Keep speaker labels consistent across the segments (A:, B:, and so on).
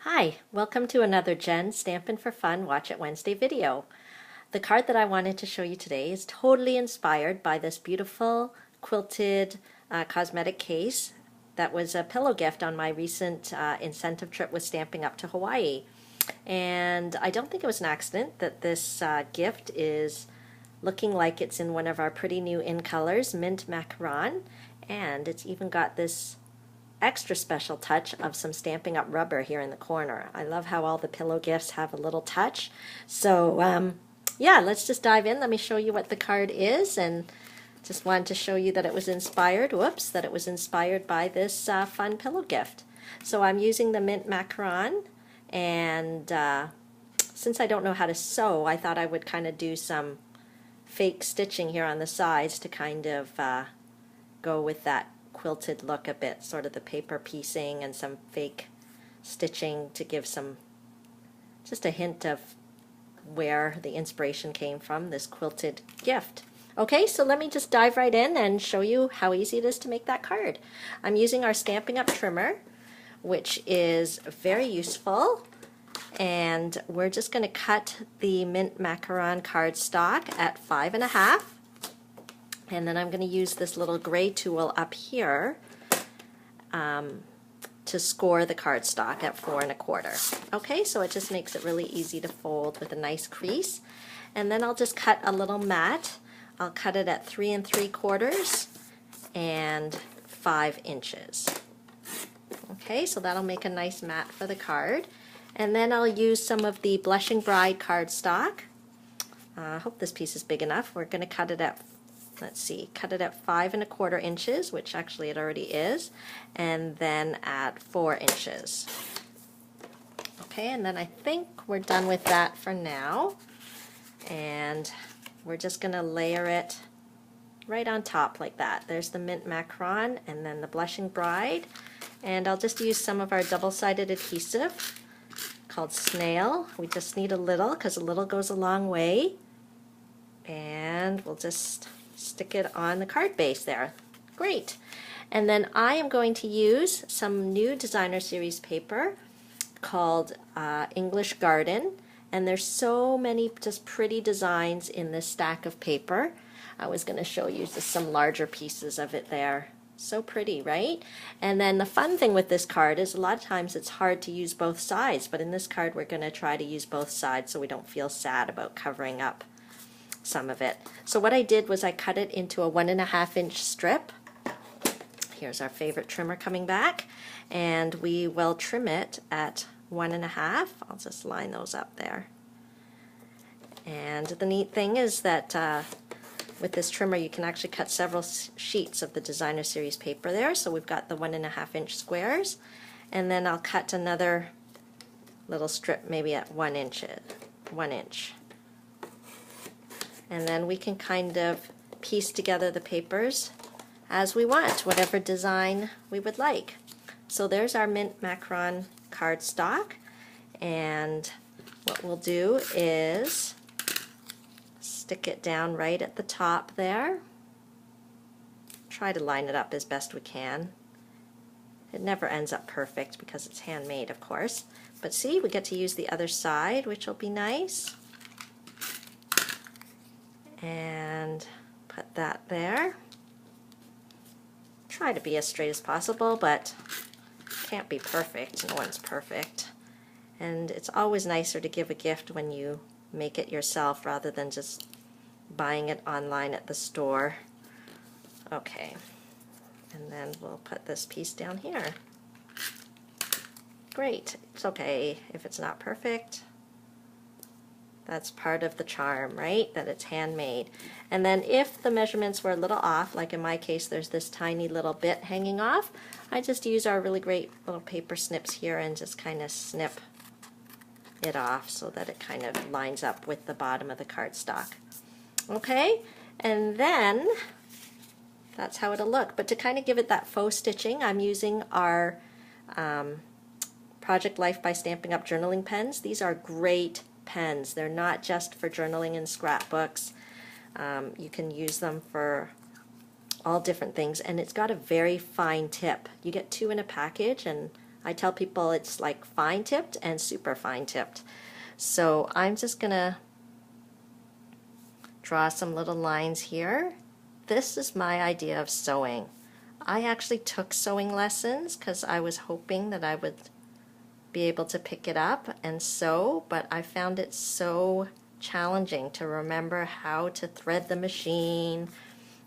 A: Hi, welcome to another Jen Stampin' for Fun Watch It Wednesday video. The card that I wanted to show you today is totally inspired by this beautiful quilted cosmetic case that was a pillow gift on my recent incentive trip with Stamping Up to Hawaii. And I don't think it was an accident that this gift is looking like it's in one of our pretty new in colors, Mint Macaron, and it's even got this extra special touch of some Stampin' Up rubber here in the corner. I love how all the pillow gifts have a little touch. So yeah, let's just dive in. Let me show you what the card is, and just wanted to show you that it was inspired, that it was inspired by this fun pillow gift. So I'm using the Mint Macaron, and since I don't know how to sew, I thought I would kind of do some fake stitching here on the sides to kind of go with that quilted look a bit, sort of the paper piecing and some fake stitching to give some, just a hint of where the inspiration came from, this quilted gift. Okay, so let me just dive right in and show you how easy it is to make that card. I'm using our Stampin' Up trimmer, which is very useful, and we're just going to cut the Mint Macaron cardstock at 5.5. And then I'm going to use this little gray tool up here to score the cardstock at 4.25. Okay, so it just makes it really easy to fold with a nice crease. And then I'll just cut a little mat. I'll cut it at 3 3/4 and 5 inches. Okay, so that'll make a nice mat for the card. And then I'll use some of the Blushing Bride cardstock. I hope this piece is big enough. We're going to cut it at, let's see, cut it at 5 1/4 inches, which actually it already is, and then at 4 inches. Okay, and then I think we're done with that for now. And we're just going to layer it right on top like that. There's the Mint Macaron and then the Blushing Bride. And I'll just use some of our double-sided adhesive called Snail. We just need a little, because a little goes a long way. And we'll just stick it on the card base there. Great. And then I am going to use some new designer series paper called English Garden, and there's so many just pretty designs in this stack of paper. I was going to show you just some larger pieces of it there. So pretty, right? And then the fun thing with this card is a lot of times it's hard to use both sides, but in this card we're going to try to use both sides so we don't feel sad about covering up some of it. So what I did was I cut it into a 1.5 inch strip. Here's our favorite trimmer coming back, and we will trim it at 1.5. I'll just line those up there. And the neat thing is that with this trimmer you can actually cut several sheets of the designer series paper there. So we've got the 1.5 inch squares, and then I'll cut another little strip maybe at 1 inch. And then we can kind of piece together the papers as we want, whatever design we would like. So there's our Mint Macaron cardstock, and what we'll do is stick it down right at the top there. Try to line it up as best we can. It never ends up perfect because it's handmade, of course. But see, we get to use the other side, which will be nice. And put that there. Try to be as straight as possible, but can't be perfect. No one's perfect. And it's always nicer to give a gift when you make it yourself rather than just buying it online at the store. Okay, and then we'll put this piece down here. Great. It's okay if it's not perfect. That's part of the charm, right? That it's handmade. And then if the measurements were a little off, like in my case there's this tiny little bit hanging off, I just use our really great little paper snips here and just kind of snip it off so that it kind of lines up with the bottom of the cardstock. Okay, and then that's how it'll look. But to kind of give it that faux stitching, I'm using our Project Life by Stampin' Up journaling pens. These are great pens. They're not just for journaling and scrapbooks. You can use them for all different things, and it's got a very fine tip. You get 2 in a package, and I tell people it's like fine tipped and super fine tipped. So I'm just gonna draw some little lines here. This is my idea of sewing. I actually took sewing lessons because I was hoping that I would be able to pick it up and sew, but I found it so challenging to remember how to thread the machine,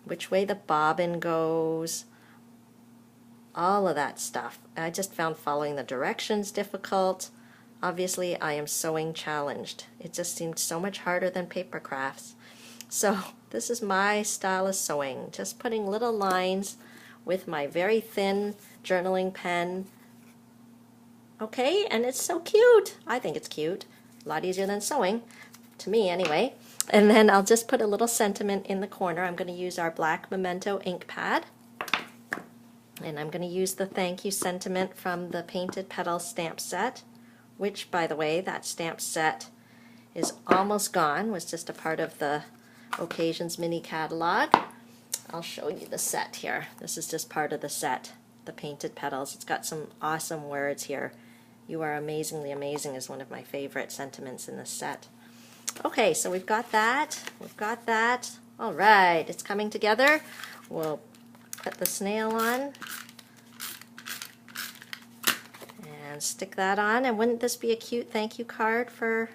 A: which way the bobbin goes, all of that stuff. I just found following the directions difficult. Obviously, I am sewing challenged. It just seemed so much harder than paper crafts. So this is my style of sewing, just putting little lines with my very thin journaling pen. Okay, and it's so cute. I think it's cute. A lot easier than sewing, to me anyway. And then I'll just put a little sentiment in the corner. I'm going to use our black Memento ink pad. And I'm going to use the thank you sentiment from the Painted Petals stamp set, which, by the way, that stamp set is almost gone. Was just a part of the Occasions mini catalog. I'll show you the set here. This is just part of the set, the Painted Petals. It's got some awesome words here. You are amazingly amazing is one of my favorite sentiments in this set. Okay, so we've got that. We've got that. All right, it's coming together. We'll put the snail on and stick that on. And wouldn't this be a cute thank you card for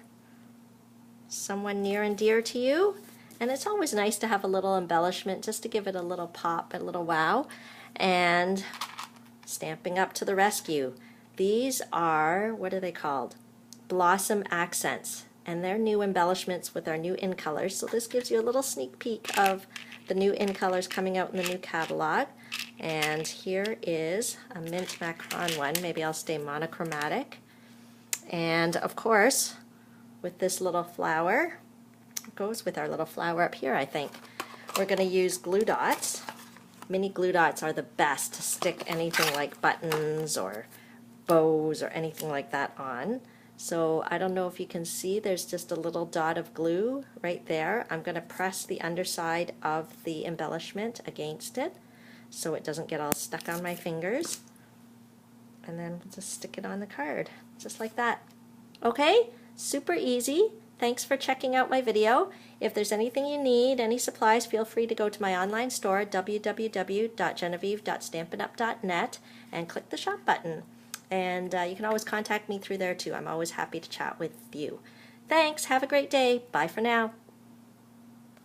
A: someone near and dear to you? And it's always nice to have a little embellishment just to give it a little pop, a little wow. And Stampin' Up to the rescue. These are, what are they called? Blossom Accents. And they're new embellishments with our new in colors. So this gives you a little sneak peek of the new in colors coming out in the new catalog. And here is a mint macaron one. Maybe I'll stay monochromatic. And of course, with this little flower, goes with our little flower up here, I think. We're going to use glue dots. Mini glue dots are the best to stick anything like buttons or bows or anything like that on. So I don't know if you can see, there's just a little dot of glue right there. I'm going to press the underside of the embellishment against it so it doesn't get all stuck on my fingers. And then we'll just stick it on the card, just like that. Okay, super easy. Thanks for checking out my video. If there's anything you need, any supplies, feel free to go to my online store, www.genevieve.stampinup.net, and click the shop button. And you can always contact me through there too. I'm always happy to chat with you. Thanks. Have a great day. Bye for now.